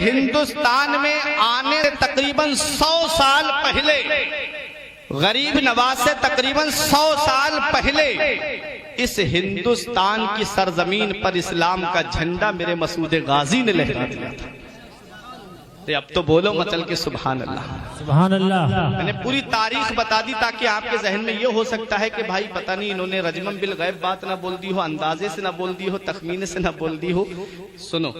ہندوستان میں آنے سے تقریباً 100 سال پہلے، غریب نواز سے تقریباً 100 سال پہلے اس ہندوستان کی سرزمین پر اسلام کا جھنڈا میرے مسعود غازی نے لہرا دیا تھا۔ اب تو بولو مچل کے سبحان اللہ، سبحان اللہ۔ میں نے پوری تاریخ بتا دی تاکہ آپ کے ذہن میں یہ ہو سکتا ہے کہ بھائی پتہ نہیں انہوں نے رجمن بالغیب بات نہ بول دی ہو، اندازے سے نہ بول دی ہو، تخمینے سے نہ بول دی ہو۔ سنو،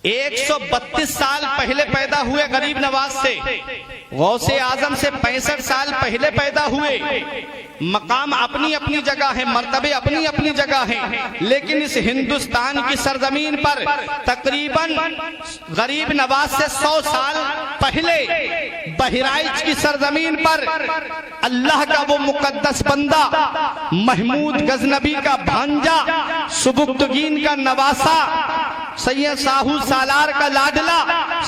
132 سال پہلے پیدا ہوئے غریب نواز سے، غوث اعظم سے 65 سال پہلے پیدا ہوئے۔ مقام اپنی اپنی جگہ ہے، مرتبے اپنی اپنی جگہ ہیں، لیکن اس ہندوستان کی سرزمین پر تقریباً غریب نواز سے 100 سال پہلے بہرائچ کی سرزمین پر اللہ کا وہ مقدس بندہ، محمود غزنبی کا بھانجا، سبکتگین کا نواسا، سید ساہو سالار کا لاڈلا،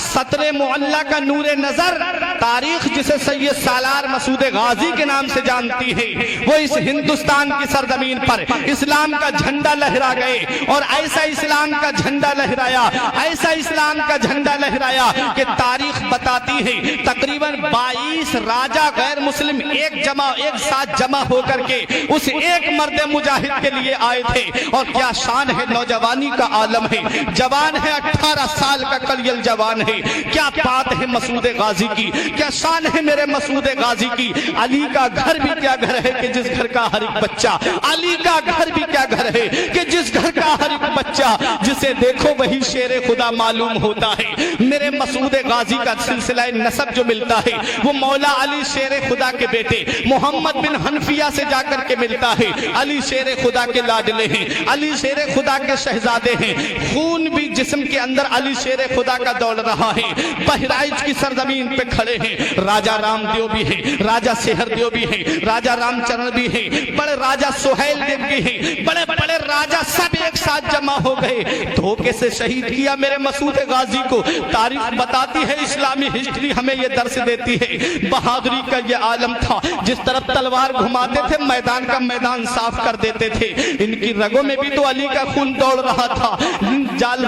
سطر معلّہ کا نور نظر، تاریخ جسے سید سالار مسعود غازی کے نام سے جانتی ہے، وہ اس ہندوستان کی سرزمین پر اسلام کا جھنڈا لہرا گئے، اور ایسا اسلام کا جھنڈا لہرایا، ایسا اسلام کا جھنڈا لہرایا کہ تاریخ بتاتی ہے تقریباً 22 راجہ غیر مسلم ایک ساتھ جمع ہو کر کے اس ایک مرد مجاہد کے لیے آئے تھے۔ اور کیا شان ہے، نوجوانی کا عالم ہے، جوان ہے، 18 سال کا کلیل جوان ہے، کیا بات ہے مسعود غازی کی، کیا شان ہے میرے مسعود غازی کی۔ علی کا گھر بھی کیا گھر ہے کہ جس گھر کا ہر ایک بچہ، علی کا گھر بھی کیا گھر ہے کہ جس گھر کا ہر ایک بچہ جسے دیکھو وہی شیر خدا معلوم ہوتا ہے۔ میرے مسعود غازی کا سلسلہ نسب جو ملتا ہے وہ مولا علی شیر خدا کے بیٹے محمد بن حنفیہ سے جا کر کے ملتا ہے۔ علی شیر خدا کے لاڈلے ہیں، علی شیر خدا کے شہزادے ہیں، خون بھی جسم کے اندر علی شیر خدا کا دوڑ رہا ہے۔ بہرائچ کی سرزمین پہ کھڑے ہیں، راجہ رام دیو بھی ہیں، راجہ سہر دیو بھی ہیں، راجہ رام چرن بھی ہیں، بڑے راجہ سہیل دیو بھی ہیں، بڑے بڑے راجہ سب ایک ساتھ جمع ہو گئے، دھوکے سے شہید کیا میرے مسعود غازی کو۔ تاریخ بتاتی ہے، اسلامی ہسٹری ہمیں یہ درس دیتی ہے، بہادری کا یہ عالم تھا، جس طرف تلوار گھماتے تھے میدان کا میدان صاف کر دیتے تھے۔ ان کی رگوں میں بھی تو علی کا خون دوڑ رہا تھا۔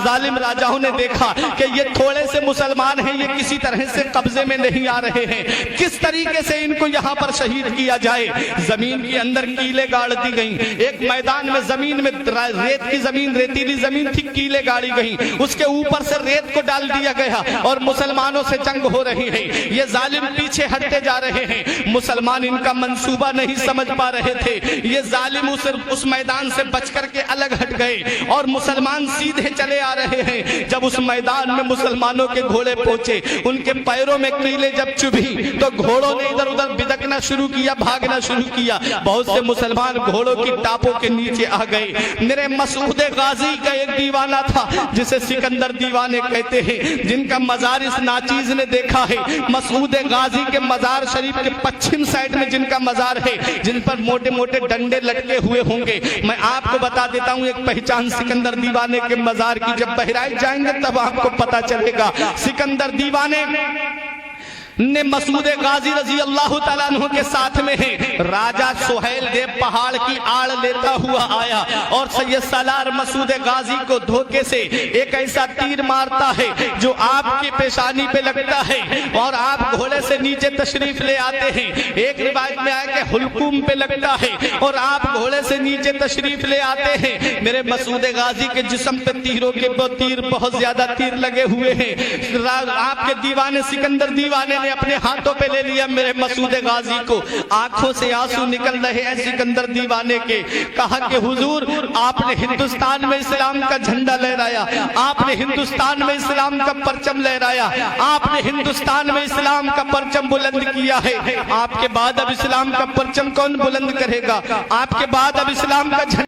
ظالم راجاؤں نے دیکھا کہ یہ تھوڑے سے مسلمان ہیں، یہ کسی طرح سے قبضے میں نہیں آ رہے ہیں، کس طریقے سے ان کو یہاں پر شہید کیا جائے۔ زمین کے اندر کیلیں گاڑ دی گئیں، ایک میدان میں زمین میں ریت کی زمین، ریتیلی زمین تھی، کیلیں گاڑی گئیں، اس کے اوپر سے ریت کو ڈال دیا گیا اور مسلمانوں سے جنگ ہو رہی ہے۔ یہ ظالم پیچھے ہٹتے جا رہے ہیں، مسلمان ان کا منصوبہ نہیں سمجھ پا رہے تھے۔ یہ ظالم اس میدان سے بچ کر کے الگ ہٹ گئے اور مسلمان سیدھے چلے آ رہے ہیں۔ جب اس میدان میں مسلمانوں کے گھوڑے پہنچے، ان کے پیروں میں کیلیں جب چبھی تو گھوڑوں نے ادھر ادھر بدکنا شروع کیا، بھاگنا شروع کیا۔ بہت سے مسلمان گھوڑوں کی ٹاپوں کے نیچے آ گئے۔ میرے مسعود غازی کا ایک دیوانہ تھا جسے سکندر دیوانے کہتے ہیں، جن کا مزار اس ناچیز نے دیکھا ہے۔ مسعود غازی کے مزار شریف کے پچھم سائڈ میں جن کا مزار ہے، جن پر موٹے موٹے ڈنڈے لٹکے ہوئے ہوں گے، میں آپ کو بتا دیتا ہوں ایک پہچان سکندر دیوانے کے مزار کی۔ جب بہرائچ جائیں گے تب آپ کو پتا چلے گا۔ سکندر دیوانے نے مسعود غازی رضی اللہ تعالیٰ عنہ کے ساتھ میں ہے، راجہ سہیل دیو پہاڑ کی آڑ لیتا ہوا آیا اور سید سالار مسعود غازی کو دھوکے سے ایک ایسا تیر مارتا ہے جو آپ کی پیشانی پہ لگتا ہے اور آپ گھوڑے سے نیچے تشریف لے آتے ہیں۔ ایک روایت میں آیا کہ حلقوم پہ لگتا ہے اور آپ گھوڑے سے نیچے تشریف لے آتے ہیں۔ میرے مسعود غازی کے جسم پہ تیروں کے تیر بہت زیادہ تیر لگے ہوئے ہیں۔ آپ کے دیوانے سکندر دیوانے نے اپنے ہاتھوں پہ لے لیا میرے مسعود غازی کو، آنکھوں سے آنسو نکل رہے ہیں سکندر دیوانے کے۔ کہا کہ حضور آپ نے ہندوستان میں اسلام کا جھنڈا لہرایا، آپ نے ہندوستان میں اسلام کا پرچم لہرایا، آپ نے ہندوستان میں اسلام کا پرچم بلند کیا ہے، آپ کے بعد اب اسلام کا پرچم کون بلند کرے گا؟ آپ کے بعد اب اسلام کا جھنڈا